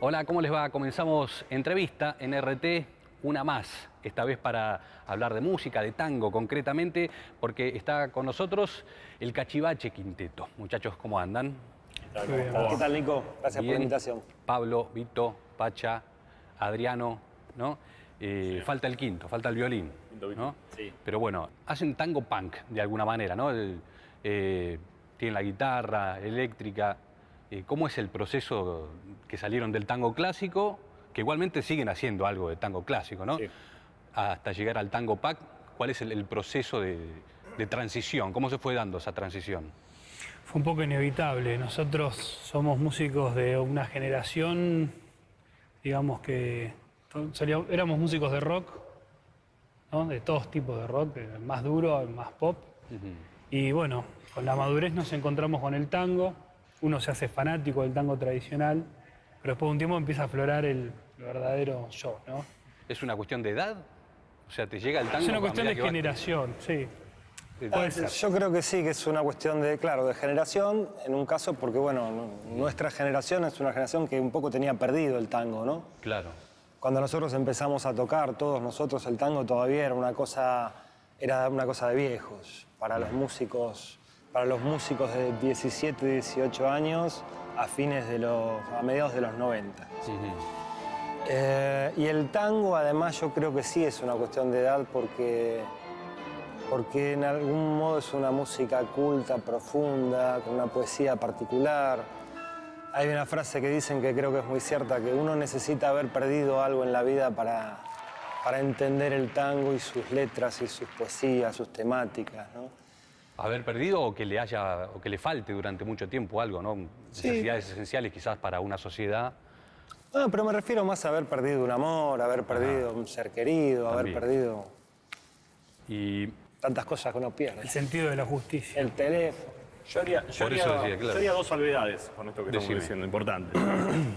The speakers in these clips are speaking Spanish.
Hola, ¿cómo les va? Comenzamos entrevista en RT, una más, esta vez para hablar de música, de tango concretamente, porque está con nosotros el Cachivache Quinteto. Muchachos, ¿cómo andan? ¿Qué tal, Nico? Gracias por la invitación. Pablo, Vito, Pacha, Adriano, ¿no? Sí. Falta el quinto, falta el violín, ¿no? Sí. Pero bueno, hacen tango punk de alguna manera, ¿no? Tienen la guitarra eléctrica. ¿Cómo es el proceso que salieron del tango clásico, que igualmente siguen haciendo algo de tango clásico, ¿no? Sí. Hasta llegar al tango punk? ¿Cuál es el proceso de transición? ¿Cómo se fue dando esa transición? Fue un poco inevitable. Nosotros somos músicos de una generación, digamos que éramos músicos de rock, ¿no? De todos tipos de rock, el más duro, el más pop. Y bueno, con la madurez nos encontramos con el tango. Uno se hace fanático del tango tradicional, pero después de un tiempo empieza a aflorar el verdadero yo, ¿no? ¿Es una cuestión de edad? O sea, ¿te llega el tango? Es una cuestión de generación, sí. Puede ser. Yo creo que sí, que es una cuestión de, claro, de generación, en un caso porque, bueno, nuestra generación es una generación que un poco tenía perdido el tango, ¿no? Claro. Cuando nosotros empezamos a tocar, todos nosotros, el tango todavía era una cosa de viejos. Para los músicos de 17, 18 años, a mediados de los 90. Y el tango, además, yo creo que sí es una cuestión de edad porque en algún modo es una música culta, profunda, con una poesía particular. Hay una frase que dicen que creo que es muy cierta, que uno necesita haber perdido algo en la vida para entender el tango y sus letras y sus poesías, sus temáticas, ¿no? Haber perdido o que le falte durante mucho tiempo algo, ¿no? Sí. Necesidades esenciales quizás para una sociedad. No, pero me refiero más a haber perdido un amor, haber perdido un ser querido, haber perdido Y tantas cosas que uno pierde. El sentido de la justicia. El teléfono. Yo haría dos salvedades con esto que estamos diciendo, importante.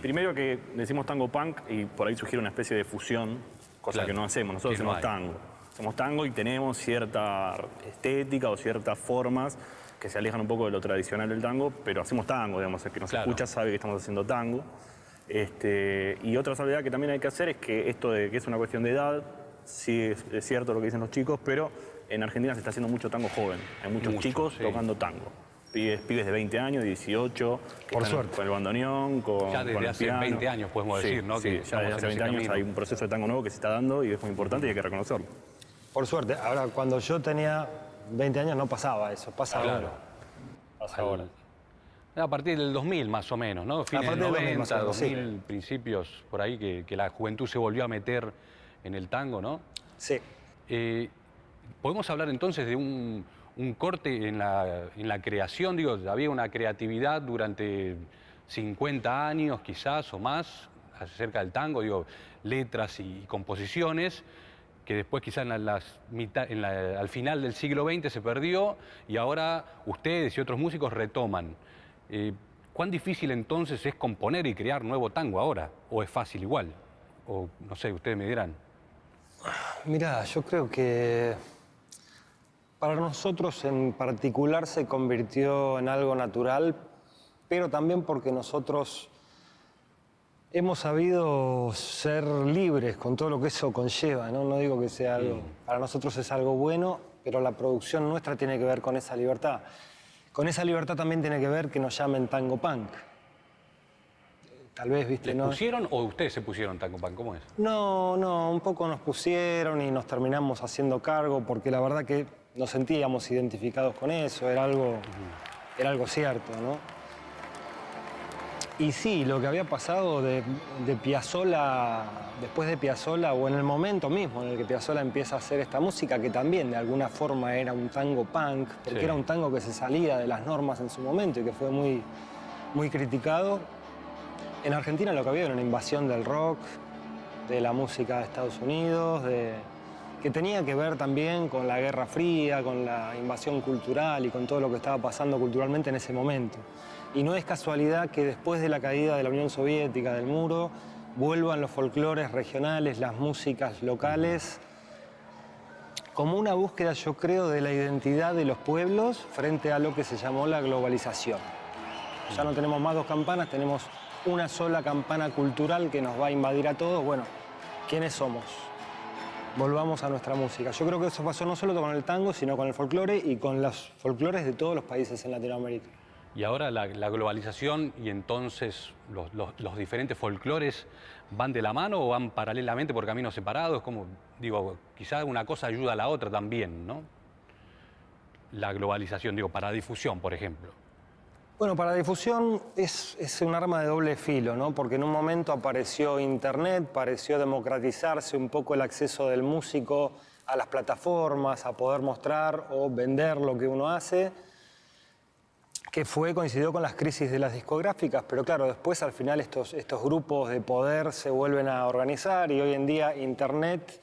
Primero que decimos tango punk y por ahí sugiere una especie de fusión, cosa que no hacemos. Nosotros hacemos tango. Hacemos tango y tenemos cierta estética o ciertas formas que se alejan un poco de lo tradicional del tango, pero hacemos tango, digamos, el que nos escucha sabe que estamos haciendo tango. Y otra salvedad que también hay que hacer es que esto de que es una cuestión de edad, sí es cierto lo que dicen los chicos, pero en Argentina se está haciendo mucho tango joven. Hay muchos chicos tocando tango. Pibes de 20 años, 18, por suerte, con el bandoneón, ya desde con el hace piano. 20 años podemos decir, ¿no? Sí, que ya desde hace 20 años hay un proceso de tango nuevo que se está dando y es muy importante y hay que reconocerlo. Por suerte. Ahora, cuando yo tenía 20 años no pasaba eso, pasa ahora. Pasa ahora. A partir del 2000 más o menos, ¿no? Fines del 90, 2000, principios por ahí, que la juventud se volvió a meter en el tango, ¿no? Sí. ¿Podemos hablar entonces de un corte en la creación? Digo, había una creatividad durante 50 años quizás o más acerca del tango, digo, letras y composiciones, que después quizás al final del siglo XX se perdió y ahora ustedes y otros músicos retoman. ¿Cuán difícil entonces es componer y crear nuevo tango ahora? ¿O es fácil igual? O no sé, ustedes me dirán. Mirá, yo creo que para nosotros en particular se convirtió en algo natural, pero también porque nosotros hemos sabido ser libres con todo lo que eso conlleva, ¿no? No digo que sea algo, para nosotros es algo bueno, pero la producción nuestra tiene que ver con esa libertad. Con esa libertad también tiene que ver que nos llamen tango punk. Tal vez, ¿viste? ¿Les pusieron o ustedes se pusieron tango punk? ¿Cómo es? No, un poco nos pusieron y nos terminamos haciendo cargo porque la verdad que nos sentíamos identificados con eso, era algo cierto, ¿no? Y sí, lo que había pasado de Piazzolla, después de Piazzolla, o en el momento mismo en el que Piazzolla empieza a hacer esta música, que también de alguna forma era un tango punk, porque era un tango que se salía de las normas en su momento y que fue muy, muy criticado. En Argentina lo que había era una invasión del rock, de la música de Estados Unidos, que tenía que ver también con la Guerra Fría, con la invasión cultural y con todo lo que estaba pasando culturalmente en ese momento. Y no es casualidad que después de la caída de la Unión Soviética, del muro, vuelvan los folclores regionales, las músicas locales, como una búsqueda, yo creo, de la identidad de los pueblos frente a lo que se llamó la globalización. Ya no tenemos más dos campanas, tenemos una sola campana cultural que nos va a invadir a todos. Bueno, ¿quiénes somos? Volvamos a nuestra música. Yo creo que eso pasó no solo con el tango, sino con el folclore y con los folclores de todos los países en Latinoamérica. Y ahora la globalización y entonces los diferentes folclores van de la mano o van paralelamente por caminos separados. Como digo, quizá una cosa ayuda a la otra también, ¿no? La globalización, digo, para difusión, por ejemplo. Bueno, para difusión es un arma de doble filo, ¿no? Porque en un momento apareció Internet, pareció democratizarse un poco el acceso del músico a las plataformas, a poder mostrar o vender lo que uno hace, que coincidió con las crisis de las discográficas, pero claro, después al final estos grupos de poder se vuelven a organizar y hoy en día Internet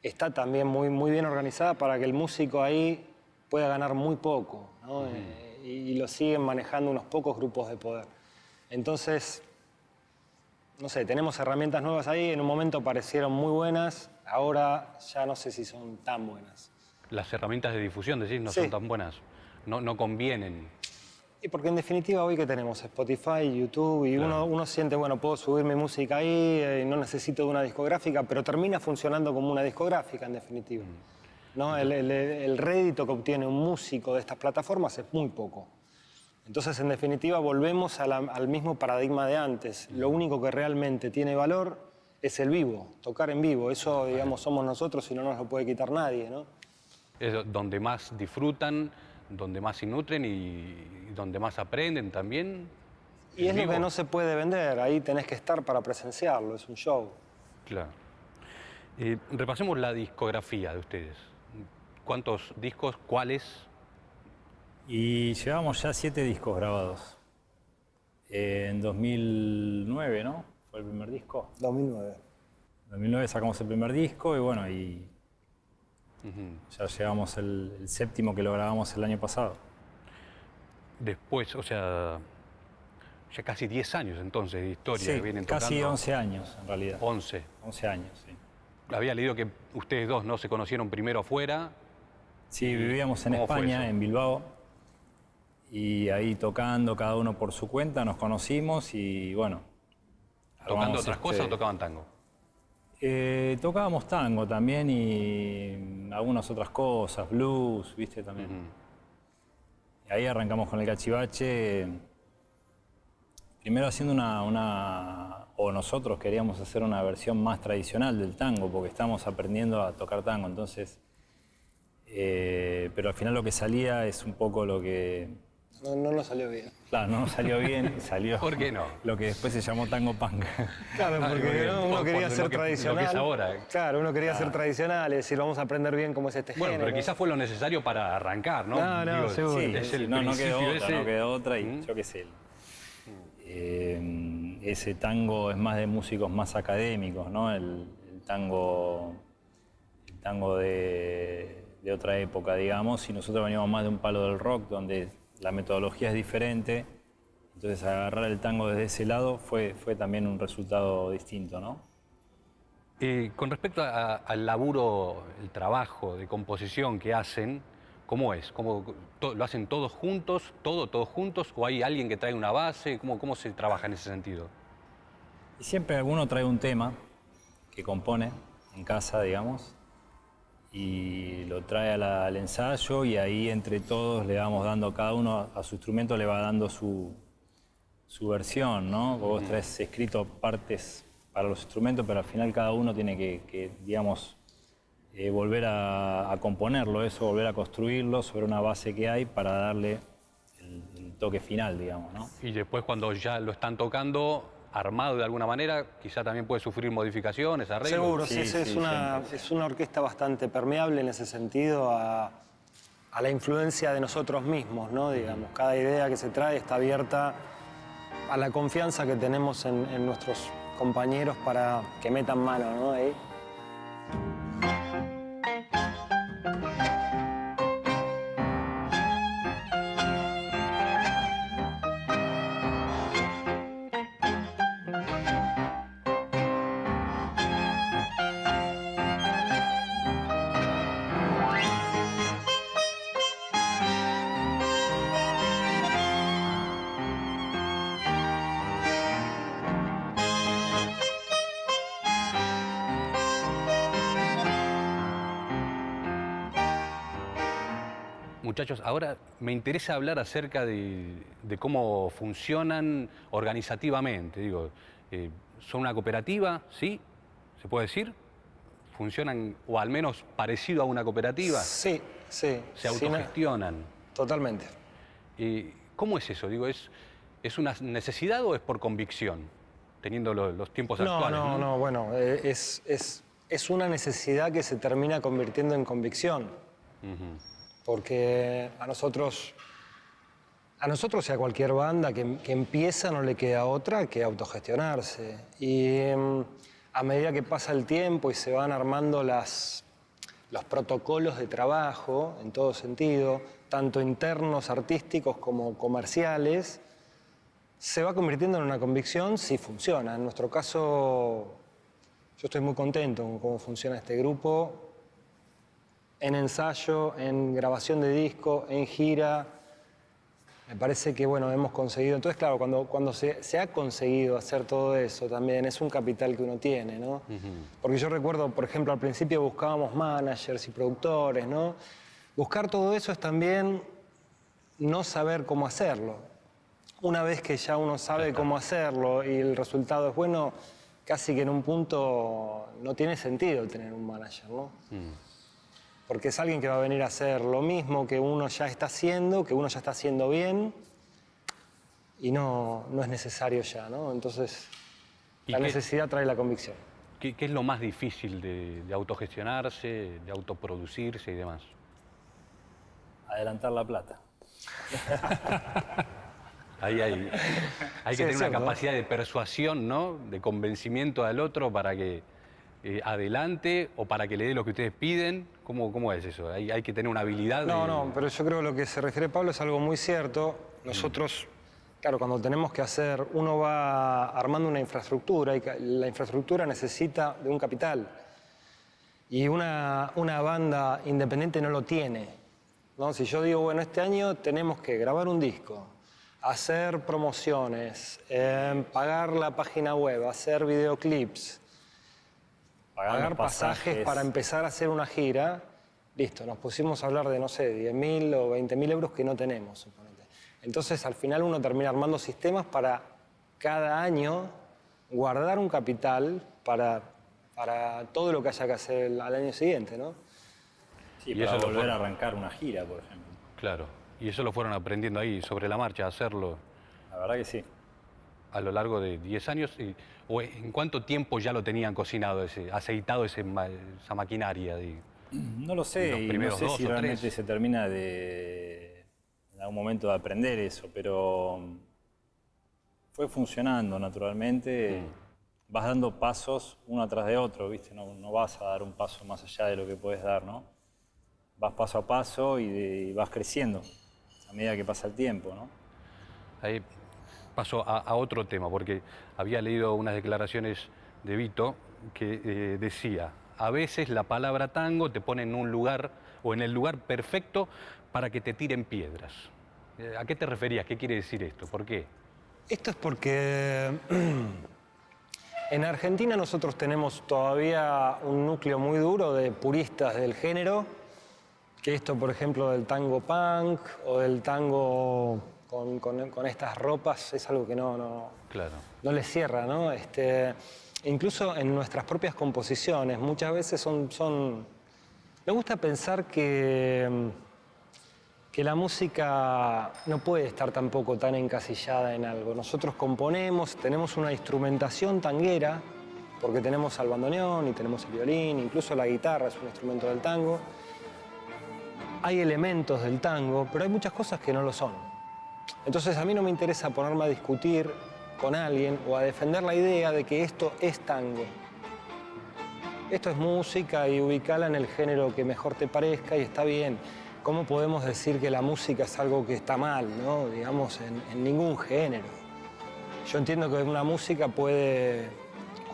está también muy bien organizada para que el músico ahí pueda ganar muy poco, ¿no? Y lo siguen manejando unos pocos grupos de poder. Entonces, no sé, tenemos herramientas nuevas ahí, en un momento parecieron muy buenas, ahora ya no sé si son tan buenas. Las herramientas de difusión, decís, no son tan buenas, no convienen. Y porque en definitiva hoy que tenemos Spotify, YouTube, y claro, uno siente, bueno, puedo subir mi música ahí, no necesito de una discográfica, pero termina funcionando como una discográfica en definitiva. ¿No? El rédito que obtiene un músico de estas plataformas es muy poco. Entonces, en definitiva, volvemos al mismo paradigma de antes. Lo único que realmente tiene valor es el vivo, tocar en vivo. Eso, digamos, somos nosotros y no nos lo puede quitar nadie, ¿no? Es donde más disfrutan, donde más se nutren y donde más aprenden también. Y es lo que no se puede vender. Ahí tenés que estar para presenciarlo, es un show. Claro. Repasemos la discografía de ustedes. ¿Cuántos discos? ¿Cuáles? Y llevamos ya 7 discos grabados. En 2009, ¿no? ¿Fue el primer disco? 2009. En 2009 sacamos el primer disco y bueno, ya llevamos el 7º que lo grabamos el año pasado. Después, o sea, ya casi 10 años entonces de historia sí, que vienen tocando. Casi 11 años en realidad. 11. 11 años, sí. Había leído que ustedes dos no se conocieron primero afuera. Sí, vivíamos en España, en Bilbao, y ahí tocando cada uno por su cuenta nos conocimos y bueno. ¿Tocando otras cosas o tocaban tango? Tocábamos tango también y algunas otras cosas, blues, viste, también. Y ahí arrancamos con el cachivache, primero haciendo o nosotros queríamos hacer una versión más tradicional del tango, porque estábamos aprendiendo a tocar tango, entonces... pero al final lo que salía es un poco lo que... No nos salió bien. Claro, no nos salió bien y salió... ¿Por qué no? Lo que después se llamó tango punk. Claro, porque uno quería ser tradicional. Lo que es ahora. Claro, uno quería ser tradicional, es decir, vamos a aprender bien cómo es este género. Bueno, pero quizás fue lo necesario para arrancar, ¿no? No, seguro. Sí, no quedó otra y yo qué sé. Ese tango es más de músicos más académicos, ¿no? El tango de otra época, digamos, y nosotros veníamos más de un palo del rock, donde la metodología es diferente. Entonces, agarrar el tango desde ese lado fue también un resultado distinto, ¿no? Con respecto al laburo, el trabajo de composición que hacen, ¿cómo es? ¿Lo hacen todos juntos, todos juntos, o hay alguien que trae una base? ¿Cómo se trabaja en ese sentido? Y siempre alguno trae un tema que compone en casa, digamos, y lo trae al ensayo y ahí entre todos le vamos dando, cada uno a su instrumento le va dando su versión, ¿no? Vos traes escrito partes para los instrumentos, pero al final cada uno tiene que digamos, volver a componerlo, volver a construirlo sobre una base que hay para darle el toque final, digamos, ¿no? Y después cuando ya lo están tocando, armado de alguna manera, quizá también puede sufrir modificaciones, arreglos. Seguro, sí, es una orquesta bastante permeable en ese sentido a la influencia de nosotros mismos, ¿no? Digamos, cada idea que se trae está abierta a la confianza que tenemos en nuestros compañeros para que metan mano, ¿no? Ahí. Muchachos, ahora me interesa hablar acerca de cómo funcionan organizativamente. Digo, ¿son una cooperativa? ¿Sí? ¿Se puede decir? ¿Funcionan, o al menos parecido a una cooperativa? Sí, sí. ¿Se autogestionan? Totalmente. ¿Cómo es eso? Digo, ¿es una necesidad o es por convicción, teniendo los tiempos actuales? No, bueno, es una necesidad que se termina convirtiendo en convicción. Porque a nosotros y a cualquier banda que empieza no le queda otra que autogestionarse. Y a medida que pasa el tiempo y se van armando los protocolos de trabajo, en todo sentido, tanto internos, artísticos como comerciales, se va convirtiendo en una convicción si funciona. En nuestro caso, yo estoy muy contento con cómo funciona este grupo, en ensayo, en grabación de disco, en gira. Me parece que, bueno, hemos conseguido... Entonces, claro, cuando se ha conseguido hacer todo eso también, es un capital que uno tiene, ¿no? Porque yo recuerdo, por ejemplo, al principio buscábamos managers y productores, ¿no? Buscar todo eso es también no saber cómo hacerlo. Una vez que ya uno sabe cómo hacerlo y el resultado es bueno, casi que en un punto no tiene sentido tener un manager, ¿no? Porque es alguien que va a venir a hacer lo mismo que uno ya está haciendo, que uno ya está haciendo bien, y no es necesario ya, ¿no? Entonces, la necesidad trae la convicción. ¿Qué es lo más difícil de autogestionarse, de autoproducirse y demás? Adelantar la plata. Ahí hay que tener una capacidad de persuasión, ¿no? De convencimiento al otro para que adelante o para que le dé lo que ustedes piden. ¿Cómo es eso? Hay que tener una habilidad. No, pero yo creo que lo que se refiere Pablo es algo muy cierto. Nosotros, claro, cuando tenemos que hacer, uno va armando una infraestructura y la infraestructura necesita de un capital. Y una banda independiente no lo tiene, ¿no? Si yo digo, bueno, este año tenemos que grabar un disco, hacer promociones, pagar la página web, hacer videoclips, pagar pasajes para empezar a hacer una gira, listo, nos pusimos a hablar de, no sé, 10.000 o 20.000 euros que no tenemos, suponete. Entonces, al final uno termina armando sistemas para cada año guardar un capital para todo lo que haya que hacer al año siguiente, ¿no? Sí, y para volver a arrancar una gira, por ejemplo. Claro, y eso lo fueron aprendiendo ahí, sobre la marcha, a hacerlo. La verdad que sí. A lo largo de 10 años, ¿o en cuánto tiempo ya lo tenían cocinado, aceitado esa maquinaria? No lo sé, y no sé si realmente se termina en algún momento de aprender eso, pero fue funcionando naturalmente. Vas dando pasos uno atrás de otro, ¿viste? No vas a dar un paso más allá de lo que puedes dar, ¿no? Vas paso a paso y vas creciendo a medida que pasa el tiempo, ¿no? Ahí paso a otro tema, porque había leído unas declaraciones de Vito que decía: a veces la palabra tango te pone en un lugar o en el lugar perfecto para que te tiren piedras. ¿A qué te referías? ¿Qué quiere decir esto? ¿Por qué? Esto es porque en Argentina nosotros tenemos todavía un núcleo muy duro de puristas del género, que esto, por ejemplo, del tango punk o del tango con estas ropas es algo que no les cierra, ¿no? Incluso en nuestras propias composiciones, muchas veces me gusta pensar que la música no puede estar tampoco tan encasillada en algo. Nosotros componemos, tenemos una instrumentación tanguera, porque tenemos al bandoneón y tenemos el violín, incluso la guitarra es un instrumento del tango. Hay elementos del tango, pero hay muchas cosas que no lo son. Entonces a mí no me interesa ponerme a discutir con alguien o a defender la idea de que esto es tango. Esto es música y ubicala en el género que mejor te parezca y está bien. ¿Cómo podemos decir que la música es algo que está mal, ¿no? Digamos, en ningún género. Yo entiendo que una música puede,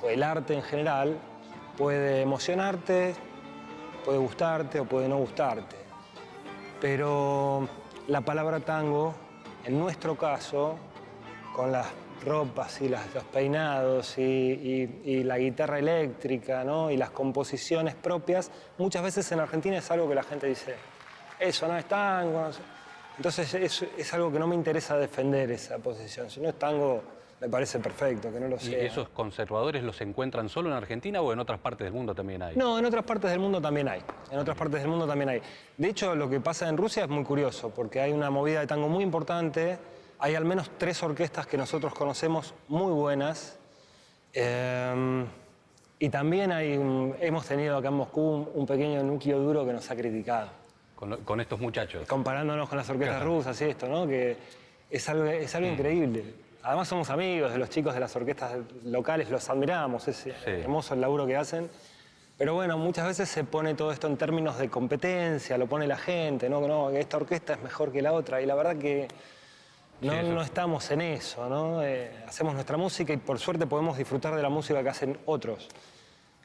o el arte en general, puede emocionarte, puede gustarte o puede no gustarte. Pero la palabra tango, en nuestro caso, con las ropas y los peinados y la guitarra eléctrica, ¿no? Y las composiciones propias, muchas veces en Argentina es algo que la gente dice: eso no es tango. No sé. Entonces es algo que no me interesa defender esa posición. Si no es tango, me parece perfecto, que no lo sea. ¿Y esos conservadores los encuentran solo en Argentina o en otras partes del mundo también hay? No, en otras partes del mundo también hay. En otras partes del mundo también hay. De hecho, lo que pasa en Rusia es muy curioso, porque hay una movida de tango muy importante. Hay al menos 3 orquestas que nosotros conocemos muy buenas. Y también hemos tenido acá en Moscú un pequeño núcleo duro que nos ha criticado. Con estos muchachos. Comparándonos con las orquestas rusas y esto, ¿no? Que es algo increíble. Además somos amigos de los chicos de las orquestas locales, los admiramos, es hermoso el laburo que hacen. Pero bueno, muchas veces se pone todo esto en términos de competencia, lo pone la gente, ¿no? No, que esta orquesta es mejor que la otra. Y la verdad que no estamos en eso, ¿no? Hacemos nuestra música y por suerte podemos disfrutar de la música que hacen otros.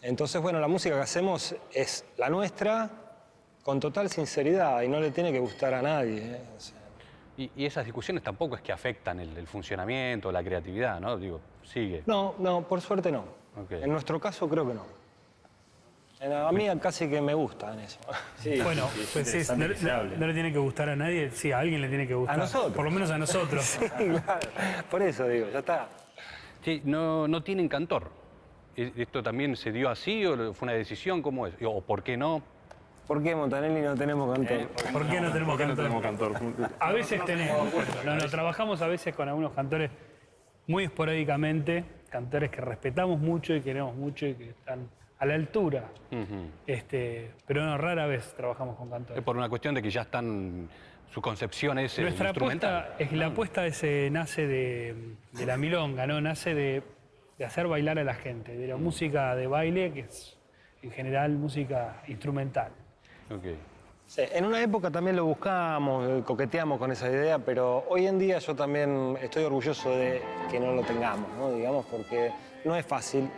Entonces, bueno, la música que hacemos es la nuestra con total sinceridad y no le tiene que gustar a nadie. O sea, y esas discusiones tampoco es que afectan el funcionamiento, la creatividad, ¿no? Digo, sigue. No, por suerte no. Okay. En nuestro caso creo que no. A mí casi que me gusta en eso. Sí, bueno, pues sí, no le tiene que gustar a nadie, sí, a alguien le tiene que gustar. A nosotros. Por lo menos a nosotros. Sí, claro. Por eso digo, ya está. Sí, no tienen cantor. ¿Esto también se dio así o fue una decisión? ¿Cómo es? ¿O por qué no? ¿Por qué Montanelli no tenemos cantor? ¿Por qué no tenemos cantor? A veces tenemos. Trabajamos a veces con algunos cantores muy esporádicamente, cantores que respetamos mucho y queremos mucho y que están a la altura. Pero no, rara vez trabajamos con cantores. Es por una cuestión de que ya están, su concepción es Nuestra instrumental. apuesta es que la apuesta nace de la milonga, ¿no? Nace de hacer bailar a la gente, de la música de baile, que es en general música instrumental. Okay. Sí, en una época también lo buscamos, coqueteamos con esa idea, pero hoy en día yo también estoy orgulloso de que no lo tengamos, ¿no? Digamos, porque no es fácil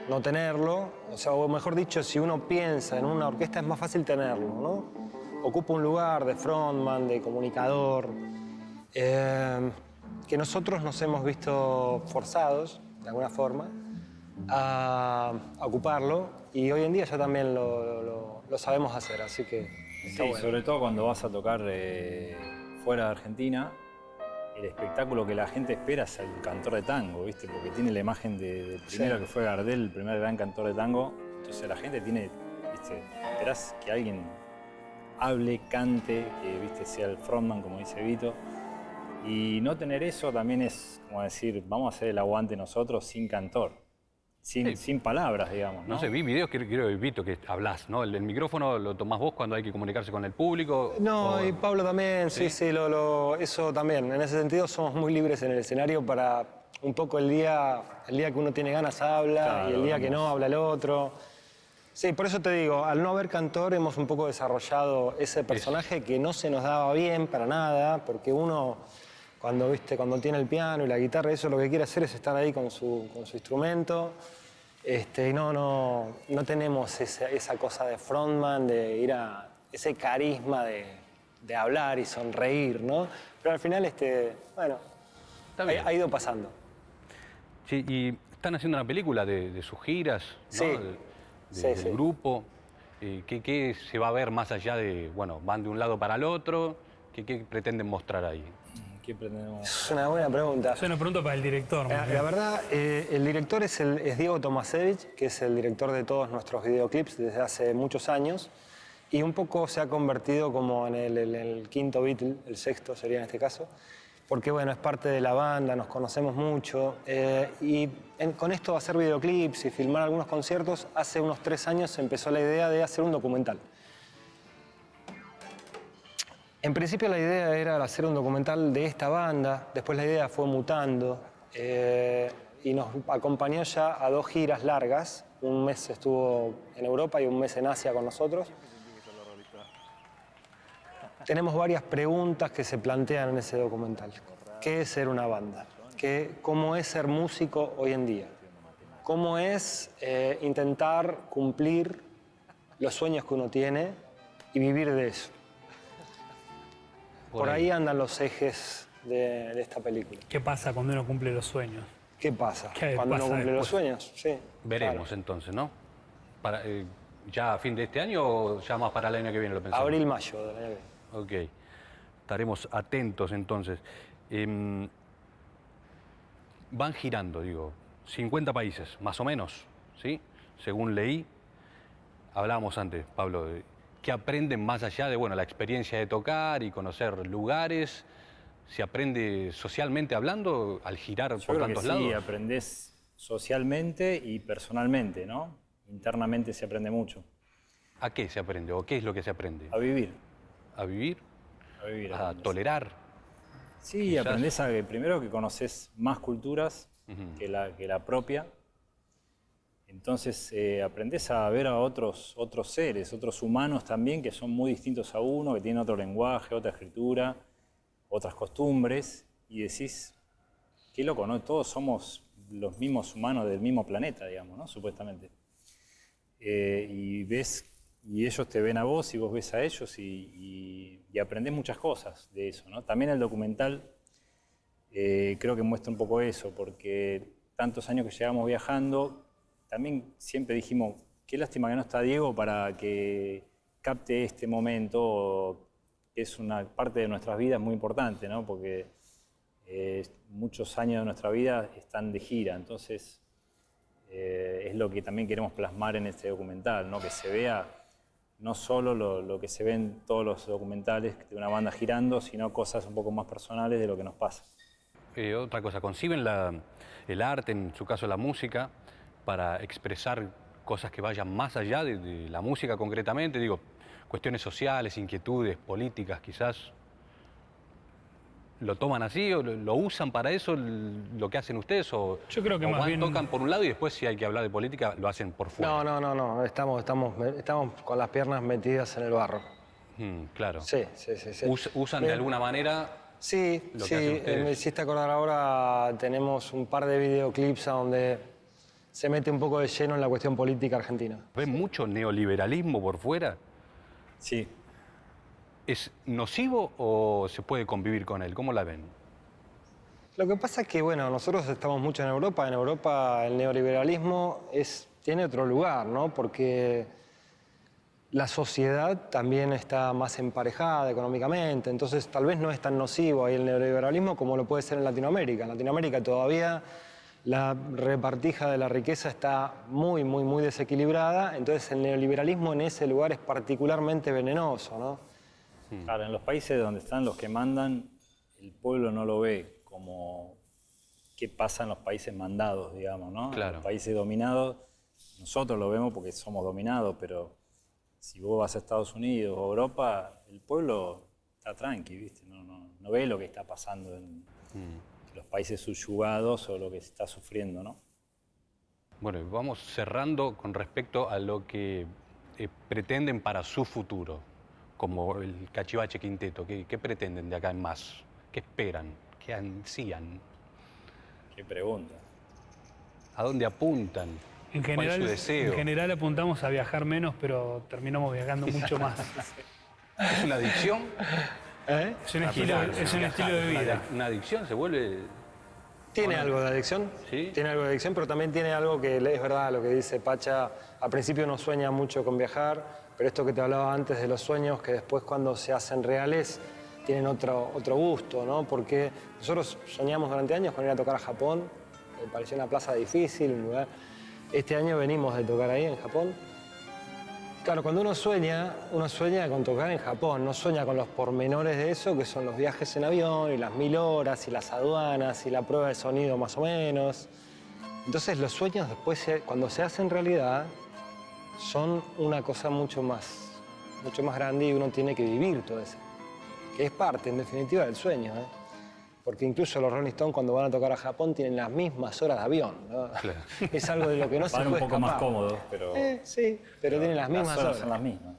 no tenerlo, o mejor dicho, si uno piensa en una orquesta es más fácil tenerlo, ¿no? Ocupa un lugar de frontman, de comunicador, que nosotros nos hemos visto forzados, de alguna forma, a ocuparlo, y hoy en día ya también lo sabemos hacer, así que está bueno. Sobre todo cuando vas a tocar fuera de Argentina, el espectáculo que la gente espera es el cantor de tango, ¿viste? Porque tiene la imagen del primero que fue Gardel, el primer gran cantor de tango. Entonces la gente tiene, ¿viste? Esperás que alguien hable, cante, que, ¿viste? Sea el frontman, como dice Vito. Y no tener eso también es como decir, vamos a hacer el aguante nosotros sin cantor. Sin palabras, digamos, ¿no? No sé, vi videos que creo, Vito, que hablás, ¿no? El micrófono lo tomás vos cuando hay que comunicarse con el público. No, y Pablo también, sí, eso también. En ese sentido somos muy libres en el escenario para un poco el día que uno tiene ganas habla, claro, y el día que no habla el otro. Sí, por eso te digo, al no haber cantor hemos un poco desarrollado ese personaje que no se nos daba bien para nada, porque uno cuando tiene el piano y la guitarra, eso lo que quiere hacer es estar ahí con su instrumento. Y no tenemos esa cosa de frontman, de ir a ese carisma de hablar y sonreír, ¿no? Pero al final, bueno, ha ido pasando. Sí, y están haciendo una película de sus giras, ¿no? Sí. Del grupo. ¿Qué se va a ver más allá de, bueno, van de un lado para el otro? ¿Qué pretenden mostrar ahí? ¿Qué pretendemos? Es una buena pregunta. Es una pregunta para el director. La verdad, el director es Diego Tomasevich, que es el director de todos nuestros videoclips desde hace muchos años. Y un poco se ha convertido como en el quinto Beatle, el sexto sería en este caso. Porque bueno, es parte de la banda, nos conocemos mucho. Con esto de hacer videoclips y filmar algunos conciertos, hace unos 3 años empezó la idea de hacer un documental. En principio la idea era hacer un documental de esta banda, después la idea fue mutando y nos acompañó ya a 2 giras largas. Un mes estuvo en Europa y un mes en Asia con nosotros. Tenemos varias preguntas que se plantean en ese documental. ¿Qué es ser una banda? ¿Cómo es ser músico hoy en día? ¿Cómo es intentar cumplir los sueños que uno tiene y vivir de eso? Por ahí andan los ejes de esta película. ¿Qué pasa cuando uno cumple los sueños? ¿Qué pasa ¿Qué cuando pasa uno cumple después? los sueños? Sí. Veremos Claro. entonces, ¿no? ¿Ya a fin de este año o ya más para el año que viene lo pensamos? Abril, mayo del año que viene. Ok, estaremos atentos entonces. Van girando, digo, 50 países, más o menos, ¿sí? Según leí, hablábamos antes, Pablo, de qué aprenden más allá de, bueno, la experiencia de tocar y conocer lugares. ¿Se aprende socialmente hablando al girar Yo por creo tantos que lados? sí, aprendés socialmente y personalmente, ¿no? Internamente se aprende mucho. ¿A qué se aprende o qué es lo que se aprende? A vivir. ¿A vivir? A vivir. ¿A aprendés. tolerar? Sí, Quizás. aprendés a que primero que conoces más culturas que la propia. Entonces aprendés a ver a otros seres, otros humanos también que son muy distintos a uno, que tienen otro lenguaje, otra escritura, otras costumbres. Y decís, qué loco, ¿no? Todos somos los mismos humanos del mismo planeta, digamos, ¿no? Supuestamente. Y ves, y ellos te ven a vos y vos ves a ellos y aprendés muchas cosas de eso, ¿no? También el documental creo que muestra un poco eso, porque tantos años que llevamos viajando, también siempre dijimos, qué lástima que no está Diego para que capte este momento, que es una parte de nuestras vidas muy importante, ¿no? Porque muchos años de nuestra vida están de gira, entonces es lo que también queremos plasmar en este documental, ¿no? Que se vea no solo lo que se ve en todos los documentales de una banda girando, sino cosas un poco más personales de lo que nos pasa. Otra cosa, ¿conciben el arte, en su caso la música, para expresar cosas que vayan más allá de la música concretamente? Digo, cuestiones sociales, inquietudes, políticas quizás. ¿Lo toman así o lo usan para eso lo que hacen ustedes? O, Yo creo que o más bien tocan por un lado y después si hay que hablar de política lo hacen por fuera? No. Estamos con las piernas metidas en el barro. Claro. Sí. ¿Usan de alguna manera? Sí, lo que hacen ustedes. me hiciste acordar ahora, tenemos un par de videoclips a donde se mete un poco de lleno en la cuestión política argentina. ¿Ven mucho neoliberalismo por fuera? Sí. ¿Es nocivo o se puede convivir con él? ¿Cómo la ven? Lo que pasa es que, bueno, nosotros estamos mucho en Europa. En Europa el neoliberalismo tiene otro lugar, ¿no? Porque la sociedad también está más emparejada económicamente, entonces tal vez no es tan nocivo ahí el neoliberalismo como lo puede ser en Latinoamérica. En Latinoamérica todavía la repartija de la riqueza está muy desequilibrada, entonces el neoliberalismo en ese lugar es particularmente venenoso, ¿no? Claro, en los países donde están los que mandan, el pueblo no lo ve como qué pasa en los países mandados, digamos, ¿no? Claro. En los países dominados, nosotros lo vemos porque somos dominados, pero si vos vas a Estados Unidos o Europa, el pueblo está tranqui, ¿viste? No ve lo que está pasando en los países subyugados o lo que se está sufriendo, ¿no? Bueno, vamos cerrando con respecto a lo que pretenden para su futuro, como el Cachivache Quinteto. ¿Qué pretenden de acá en más? ¿Qué esperan? ¿Qué ansían? Qué pregunta. ¿A dónde apuntan? En ¿Cuál es su deseo? en general apuntamos a viajar menos, pero terminamos viajando mucho más. ¿Es una adicción? Es un estilo de vida. ¿Una adicción se vuelve...? Tiene algo de adicción, ¿Sí? Tiene algo de adicción, pero también tiene algo que es verdad lo que dice Pacha. Al principio no sueña mucho con viajar, pero esto que te hablaba antes de los sueños, que después cuando se hacen reales tienen otro gusto, ¿no? Porque nosotros soñamos durante años con ir a tocar a Japón, me pareció una plaza difícil, un lugar. Este año venimos de tocar ahí en Japón. Claro, cuando uno sueña con tocar en Japón, no sueña con los pormenores de eso, que son los viajes en avión y las 1000 horas y las aduanas y la prueba de sonido más o menos. Entonces los sueños después, cuando se hacen realidad, son una cosa mucho más grande y uno tiene que vivir todo eso. Que es parte, en definitiva, del sueño, ¿eh? Porque incluso los Rolling Stones cuando van a tocar a Japón tienen las mismas horas de avión, ¿no? Claro. Es algo de lo que no se Van puede un poco escapar. más cómodos, pero... Sí, pero tienen las mismas horas horas. son las mismas.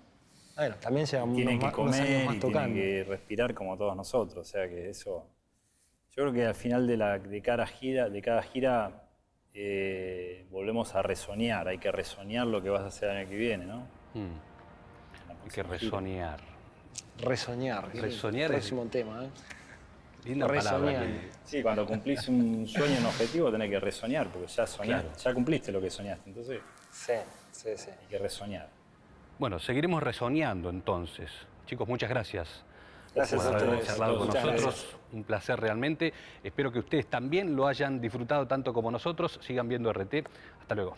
Bueno, también llevan Tienen que unos comer años y más tocando. tienen que respirar como todos nosotros, o sea que eso... Yo creo que al final de cada gira volvemos a resoñar, hay que resoñar lo que vas a hacer el año que viene, ¿no? Hay que resoñar. Resoñar. Resoñar El es- próximo tema, ¿eh? Linda palabra. Resoñar. Sí, cuando cumplís un sueño, un objetivo, tenés que resoñar, porque ya soñaste, Claro. ya cumpliste lo que soñaste, entonces Sí. hay que resoñar. Bueno, seguiremos resoñando entonces. Chicos, muchas gracias. Gracias por a haber ustedes. charlado con Muchas nosotros. gracias. Un placer realmente. Espero que ustedes también lo hayan disfrutado tanto como nosotros. Sigan viendo RT. Hasta luego.